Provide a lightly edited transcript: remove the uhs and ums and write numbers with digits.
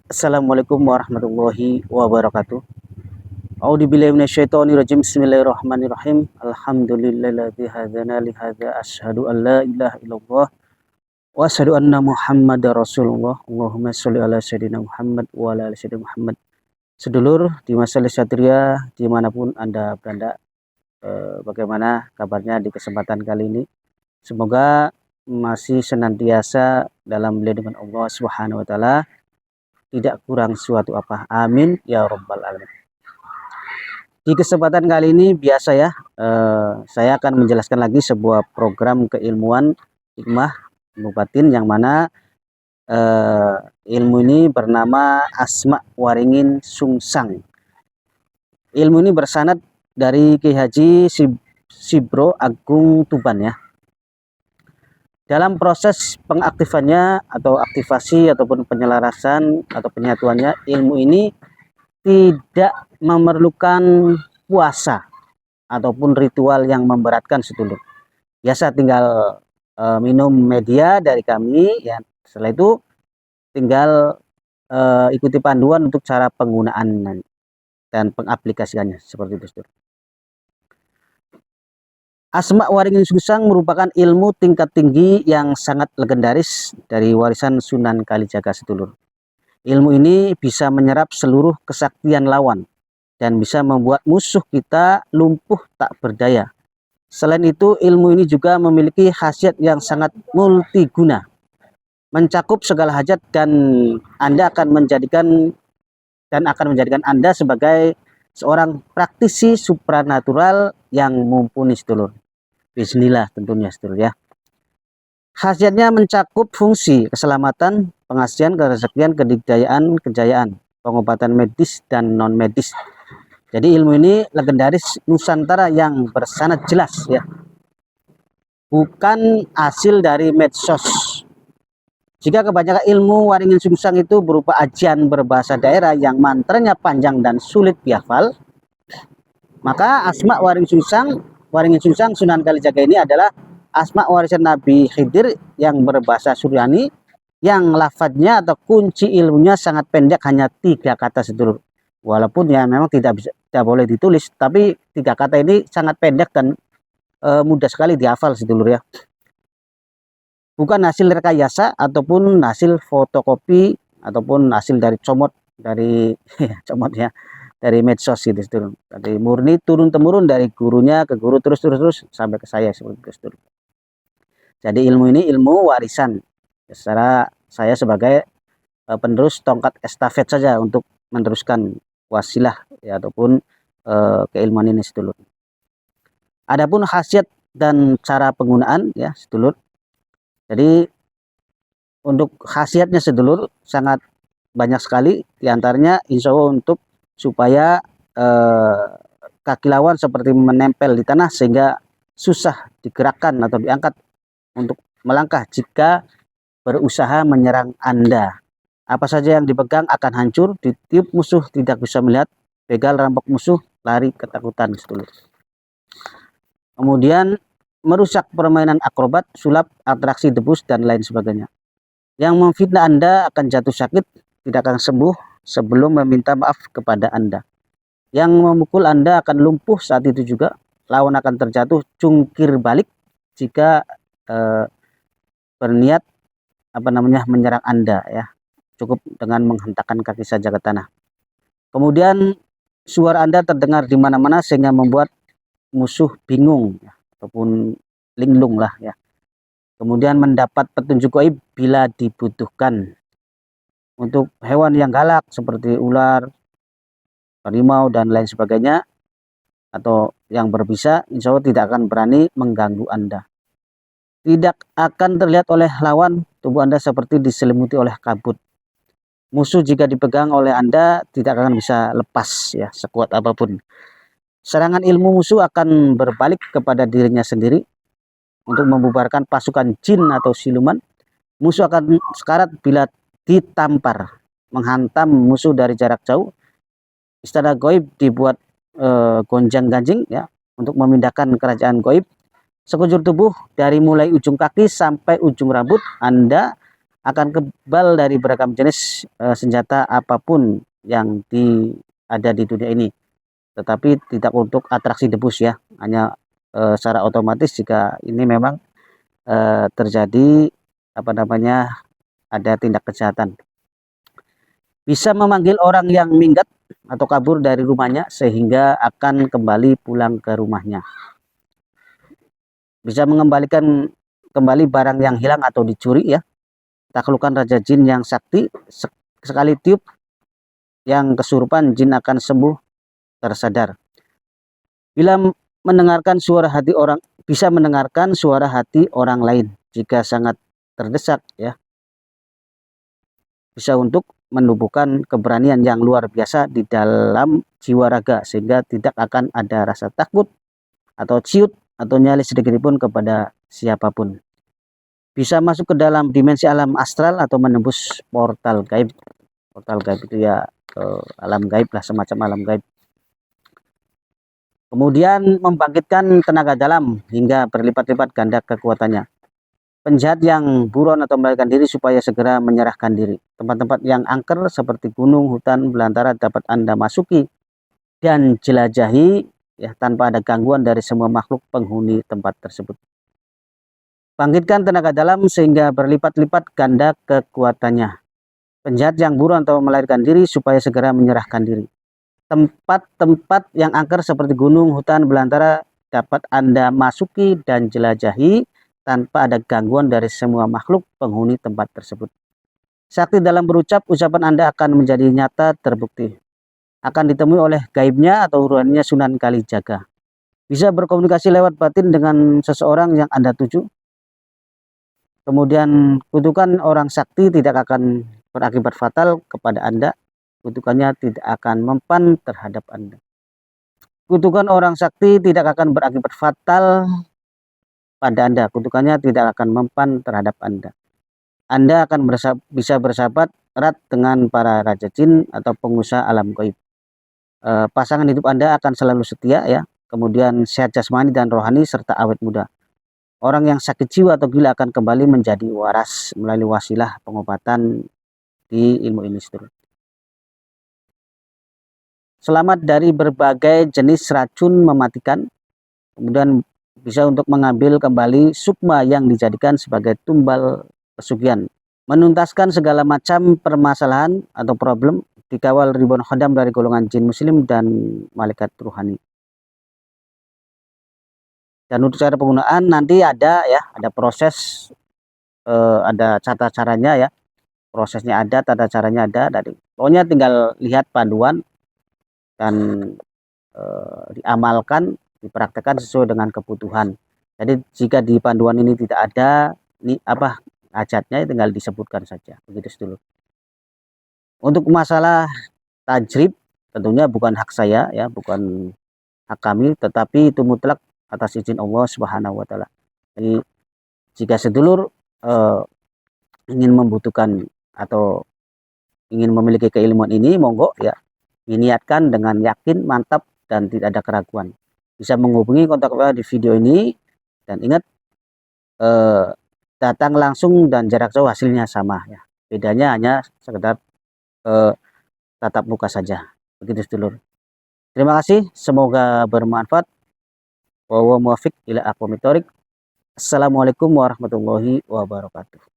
Assalamualaikum warahmatullahi wabarakatuh. A'udzubillahi minasyaitonirrajim. Bismillahirrahmanirrahim. Alhamdulillahilladzi hadana li hadza asyhadu an la ilaha illallah wa asyhadu anna Muhammadar Rasulullah. Allahumma sholli ala sayyidina Muhammad wa ala ali sayyidina Muhammad. Sedulur di Majelis Satria dimanapun Anda berada, bagaimana kabarnya di kesempatan kali ini? Semoga masih senantiasa dalam lindungan Allah Subhanahu wa taala, tidak kurang suatu apa. Amin ya rabbal alamin. Di kesempatan kali ini biasa ya, saya akan menjelaskan lagi sebuah program keilmuan hikmah Mubatin yang mana ilmu ini bernama Asma Waringin Sungsang. Ilmu ini bersanad dari Ki Haji Sibro Agung Tuban ya. Dalam proses pengaktifannya atau aktivasi ataupun penyelarasan atau penyatuannya, ilmu ini tidak memerlukan puasa ataupun ritual yang memberatkan sedulur. Biasa tinggal minum media dari kami ya. Setelah itu tinggal ikuti panduan untuk cara penggunaan dan pengaplikasikannya seperti itu sedulur. Asma Waringin Sungsang merupakan ilmu tingkat tinggi yang sangat legendaris dari warisan Sunan Kalijaga sedulur. Ilmu ini bisa menyerap seluruh kesaktian lawan dan bisa membuat musuh kita lumpuh tak berdaya. Selain itu, ilmu ini juga memiliki khasiat yang sangat multiguna, mencakup segala hajat dan akan menjadikan Anda sebagai seorang praktisi supranatural yang mumpuni sedulur. Bismillah tentunya sedulur ya. Khasiatnya mencakup fungsi keselamatan, pengasihan, kerezekian, kejayaan, pengobatan medis dan non medis. Jadi ilmu ini legendaris Nusantara yang bersanad jelas ya. Bukan hasil dari medsos. Jika kebanyakan ilmu Waringin Sungsang itu berupa ajian berbahasa daerah yang mantranya panjang dan sulit dihafal, maka Asma Waringin Sungsang Sunan Kalijaga ini adalah asma warisan Nabi Khidir yang berbahasa Suryani, yang lafadznya atau kunci ilmunya sangat pendek, hanya 3 kata sedulur. Walaupun ya memang tidak boleh ditulis, tapi 3 kata ini sangat pendek dan mudah sekali dihafal sedulur ya. Bukan hasil rekayasa ataupun hasil fotokopi ataupun hasil dari comot dari comot ya, dari medsos gitu sedulur. Dari murni turun temurun dari gurunya ke guru terus sampai ke saya seperti itu sedulur. Jadi ilmu ini ilmu warisan. Secara saya sebagai penerus tongkat estafet saja untuk meneruskan wasilah ya, ataupun keilmuan ini sedulur. Adapun khasiat dan cara penggunaan ya sedulur. Jadi untuk khasiatnya sedulur sangat banyak sekali, diantaranya insya Allah untuk supaya kaki lawan seperti menempel di tanah sehingga susah digerakkan atau diangkat untuk melangkah jika berusaha menyerang Anda. Apa saja yang dipegang akan hancur, ditiup musuh tidak bisa melihat, begal rampok musuh lari ketakutan sedulur. Kemudian merusak permainan akrobat, sulap, atraksi debus dan lain sebagainya. Yang memfitnah Anda akan jatuh sakit, tidak akan sembuh sebelum meminta maaf kepada Anda. Yang memukul Anda akan lumpuh saat itu juga, lawan akan terjatuh cungkir balik jika berniat menyerang Anda ya. Cukup dengan menghentakkan kaki saja ke tanah. Kemudian suara Anda terdengar di mana-mana sehingga membuat musuh bingung ya, ataupun linglung lah ya. Kemudian mendapat petunjuk gaib bila dibutuhkan. Untuk hewan yang galak seperti ular, harimau dan lain sebagainya, atau yang berbisa, insya Allah tidak akan berani mengganggu Anda. Tidak akan terlihat oleh lawan, tubuh Anda seperti diselimuti oleh kabut. Musuh jika dipegang oleh Anda tidak akan bisa lepas ya, sekuat apapun. Serangan ilmu musuh akan berbalik kepada dirinya sendiri. Untuk membubarkan pasukan jin atau siluman, musuh akan sekarat bila ditampar. Menghantam musuh dari jarak jauh. Istana gaib dibuat gonjang-ganjing ya, untuk memindahkan kerajaan gaib. Sekujur tubuh dari mulai ujung kaki sampai ujung rambut Anda akan kebal dari beragam jenis senjata apapun yang ada di dunia ini, tetapi tidak untuk atraksi debus ya, hanya secara otomatis jika ini memang terjadi ada tindak kejahatan. Bisa memanggil orang yang minggat atau kabur dari rumahnya sehingga akan kembali pulang ke rumahnya. Bisa mengembalikan kembali barang yang hilang atau dicuri ya. Taklukan Raja Jin yang sakti, sekali tiup yang kesurupan jin akan sembuh tersadar. Bila mendengarkan suara hati orang, bisa mendengarkan suara hati orang lain jika sangat terdesak ya. Bisa untuk menumbuhkan keberanian yang luar biasa di dalam jiwa raga sehingga tidak akan ada rasa takut atau ciut atau nyali sedikit pun kepada siapapun. Bisa masuk ke dalam dimensi alam astral atau menembus portal gaib. Portal gaib itu ya alam gaib lah, semacam alam gaib. Kemudian membangkitkan tenaga dalam hingga berlipat-lipat ganda kekuatannya. Penjahat yang buron atau melarikan diri supaya segera menyerahkan diri. Tempat-tempat yang angker seperti gunung, hutan, belantara dapat Anda masuki dan jelajahi ya tanpa ada gangguan dari semua makhluk penghuni tempat tersebut. Bangkitkan tenaga dalam sehingga berlipat-lipat ganda kekuatannya. Penjahat yang buron atau melarikan diri supaya segera menyerahkan diri. Tempat-tempat yang angker seperti gunung, hutan, belantara dapat Anda masuki dan jelajahi tanpa ada gangguan dari semua makhluk penghuni tempat tersebut. Sakti dalam berucap, ucapan Anda akan menjadi nyata terbukti. Akan ditemui oleh gaibnya atau ruhannya Sunan Kalijaga. Bisa berkomunikasi lewat batin dengan seseorang yang Anda tuju. Kemudian kutukan orang sakti tidak akan berakibat fatal kepada Anda. Kutukannya tidak akan mempan terhadap Anda. Kutukan orang sakti tidak akan berakibat fatal pada Anda. Kutukannya tidak akan mempan terhadap Anda. Anda akan bisa bersahabat erat dengan para raja jin atau pengusaha alam gaib. Pasangan hidup Anda akan selalu setia ya. Kemudian sehat jasmani dan rohani serta awet muda. Orang yang sakit jiwa atau gila akan kembali menjadi waras melalui wasilah pengobatan di ilmu ini. Selamat dari berbagai jenis racun mematikan. Kemudian bisa untuk mengambil kembali sukma yang dijadikan sebagai tumbal pesugihan. Menuntaskan segala macam permasalahan atau problem, dikawal ribuan khodam dari golongan jin muslim dan malaikat ruhani. Dan untuk cara penggunaan nanti ada ya, ada proses, ada tata caranya ya. Prosesnya ada, tata caranya ada. Pokoknya tinggal lihat panduan dan diamalkan, dipraktekkan sesuai dengan kebutuhan. Jadi jika di panduan ini tidak ada hajatnya, tinggal disebutkan saja. Begitu dulu. Untuk masalah tajrib tentunya bukan hak saya ya, bukan hak kami, tetapi itu mutlak atas izin Allah Subhanahu wa taala. Jadi jika sedulur ingin membutuhkan atau ingin memiliki keilmuan ini, monggo ya, diniatkan dengan yakin, mantap dan tidak ada keraguan. Bisa menghubungi kontak di video ini dan ingat datang langsung dan jarak jauh hasilnya sama ya. Bedanya hanya sekedar tatap muka saja. Begitu sedulur. Terima kasih, semoga bermanfaat. Wa muwaffiq ila aqwamit thoriq. Assalamualaikum warahmatullahi wabarakatuh.